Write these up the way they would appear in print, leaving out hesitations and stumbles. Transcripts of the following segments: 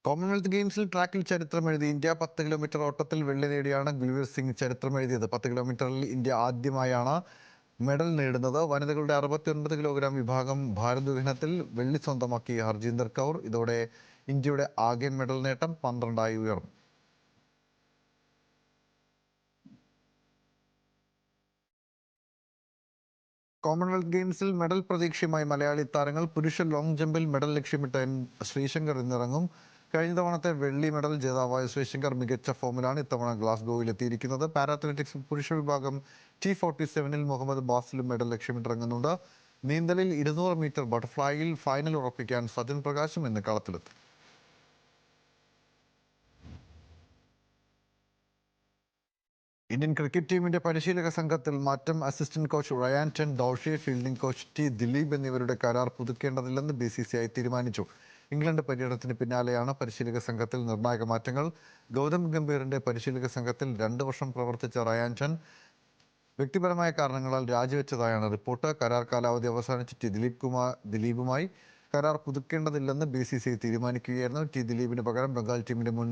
Commonwealth ഗെയിംസിൽ ട്രാക്കിൽ ചരിത്രമെഴുതി India 10 kilometre ഓട്ടത്തിൽ വെള്ളി നേടിയാണ് ഗുൽവീർ സിംഗ് ചരിത്രമെഴുതിയത്. 10 കിലോമീറ്ററിൽ ഇന്ത്യ ആദ്യമായാണ് മെഡൽ നേടുന്നത്. വനിതകളുടെ 69 കിലോഗ്രാം വിഭാഗം ഭാരോദ്വഹനത്തിൽ വെള്ളി സ്വന്തമാക്കി ഹർജീന്ദർ കൗർ. ഇതോടെ ഇന്ത്യയുടെ ആകെ മെഡൽ നേട്ടം 12 ഉയർന്നു. കോമൺവെൽത്ത് ഗെയിംസിൽ മെഡൽ പ്രതീക്ഷയുമായി മലയാളി താരങ്ങൾ. പുരുഷ ലോങ് ജമ്പിൽ മെഡൽ ലക്ഷ്യമിട്ട് ശ്രീശങ്കർ ഇന്നിറങ്ങും. കഴിഞ്ഞ തവണത്തെ വെള്ളി മെഡൽ ജേതാവായ ശ്രീശങ്കർ മികച്ച ഫോമിലാണ് ഇത്തവണ ഗ്ലാസ്ഗോയിൽ എത്തിയിരിക്കുന്നത്. പാരാ അത്ലറ്റിക്സ് പുരുഷ വിഭാഗം T47 മുഹമ്മദ് ബാസിലും മെഡൽ ലക്ഷ്യമിട്ടിറങ്ങുന്നുണ്ട്. നീന്തലിൽ 200 മീറ്റർ ബട്ടർഫ്ലൈയിൽ ഫൈനൽ ഉറപ്പിക്കാൻ സജൻ പ്രകാശും ഇന്ന് കളത്തിലെത്തും. ഇന്ത്യൻ ക്രിക്കറ്റ് ടീമിന്റെ പരിശീലക സംഘത്തിൽ മാറ്റം. Assistant coach Ryan ten Doeschate, fielding coach Dilip എന്നിവരുടെ കരാർ പുതുക്കേണ്ടതില്ലെന്ന് BCCI തീരുമാനിച്ചു. ഇംഗ്ലണ്ട് പര്യടനത്തിന് പിന്നാലെയാണ് പരിശീലക സംഘത്തിൽ നിർണായക മാറ്റങ്ങൾ. ഗൗതം ഗംഭീറിന്റെ പരിശീലക സംഘത്തിൽ 2 വർഷം പ്രവർത്തിച്ച റയാൻ ടെൻ വ്യക്തിപരമായ കാരണങ്ങളാൽ രാജിവെച്ചതായാണ് റിപ്പോർട്ട്. കരാർ കാലാവധി അവസാനിച്ച ദിലീപുമായി കരാർ പുതുക്കേണ്ടതില്ലെന്ന് BCCI തീരുമാനിക്കുകയായിരുന്നു. ദിലീപിന് പകരം ബംഗാൾ ടീമിന്റെ മുൻ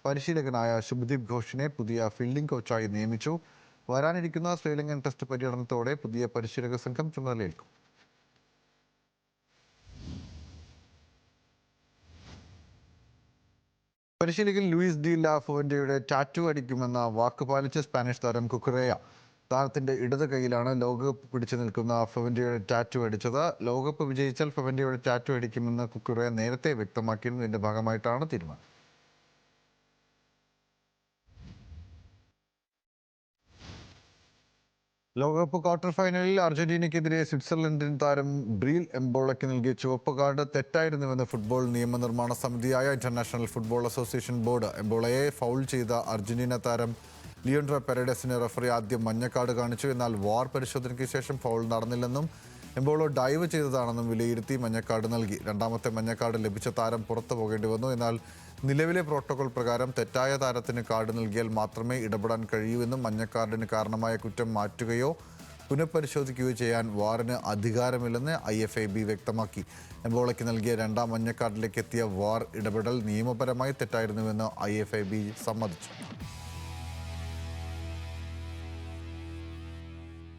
പരിശീലകനായ ശുഭ്ദീപ് ഘോഷിനെ പുതിയ ഫീൽഡിംഗ് കോച്ചായി നിയമിച്ചു. വരാനിരിക്കുന്ന ശ്രീലങ്കൻ ടെസ്റ്റ് പര്യടനത്തോടെ പുതിയ പരിശീലക സംഘം ചുമതലയേൽക്കും. പരിശീലകൻ ലൂയിസ് ഡി ലാ ഫുവന്റെയുടെ ടാറ്റു അടിക്കുമെന്ന വാക്ക് പാലിച്ച് സ്പാനിഷ് താരം കുക്കുറേയ. താരത്തിന്റെ ഇടത് കൈയിലാണ് ലോകകപ്പ് പിടിച്ചു നിൽക്കുന്ന ഫെവന്റയുടെ ടാറ്റു അടിച്ചത്. ലോകകപ്പ് വിജയിച്ചാൽ ഫെവന്റയുടെ ടാറ്റു അടിക്കുമെന്ന് കുക്കുറേയ നേരത്തെ വ്യക്തമാക്കിയിരുന്നു. ഇതിന്റെ ഭാഗമായിട്ടാണ് തീരുമാനം. ലോകകപ്പ് ക്വാർട്ടർ ഫൈനലിൽ അർജന്റീനയ്ക്കെതിരെ സ്വിറ്റ്സർലൻഡിൻ താരം ബ്രീൽ എംബോളയ്ക്ക് നൽകിയ ചുവപ്പ് കാർഡ് തെറ്റായിരുന്നുവെന്ന് ഫുട്ബോൾ നിയമനിർമ്മാണ സമിതിയായ ഇന്റർനാഷണൽ ഫുട്ബോൾ അസോസിയേഷൻ ബോർഡ്. എംബോളയെ ഫൗൾ ചെയ്ത അർജന്റീന താരം ലിയോൺഡ്രോ പെരഡസിന് റഫറി ആദ്യം മഞ്ഞക്കാർഡ് കാണിച്ചു. എന്നാൽ വാർ പരിശോധനയ്ക്ക് ശേഷം ഫൗൾ നടന്നില്ലെന്നും എംബോളോ ഡൈവ് ചെയ്തതാണെന്നും വിലയിരുത്തി മഞ്ഞക്കാർഡ് നൽകി. രണ്ടാമത്തെ മഞ്ഞക്കാർഡ് ലഭിച്ച താരം പുറത്തു പോകേണ്ടി വന്നു. എന്നാൽ നിലവിലെ പ്രോട്ടോകോൾ പ്രകാരം തെറ്റായ താരത്തിന് കാർഡ് നൽകിയാൽ മാത്രമേ ഇടപെടാൻ കഴിയൂവെന്നും മഞ്ഞക്കാർഡിന് കാരണമായ കുറ്റം മാറ്റുകയോ പുനഃപരിശോധിക്കുകയോ ചെയ്യാൻ വാറിന് അധികാരമില്ലെന്ന് IFAB വ്യക്തമാക്കി. എംബോളയ്ക്ക് നൽകിയ രണ്ടാം മഞ്ഞക്കാർഡിലേക്ക് എത്തിയ വാർ ഇടപെടൽ നിയമപരമായി തെറ്റായിരുന്നുവെന്ന് IFAB സമ്മതിച്ചു.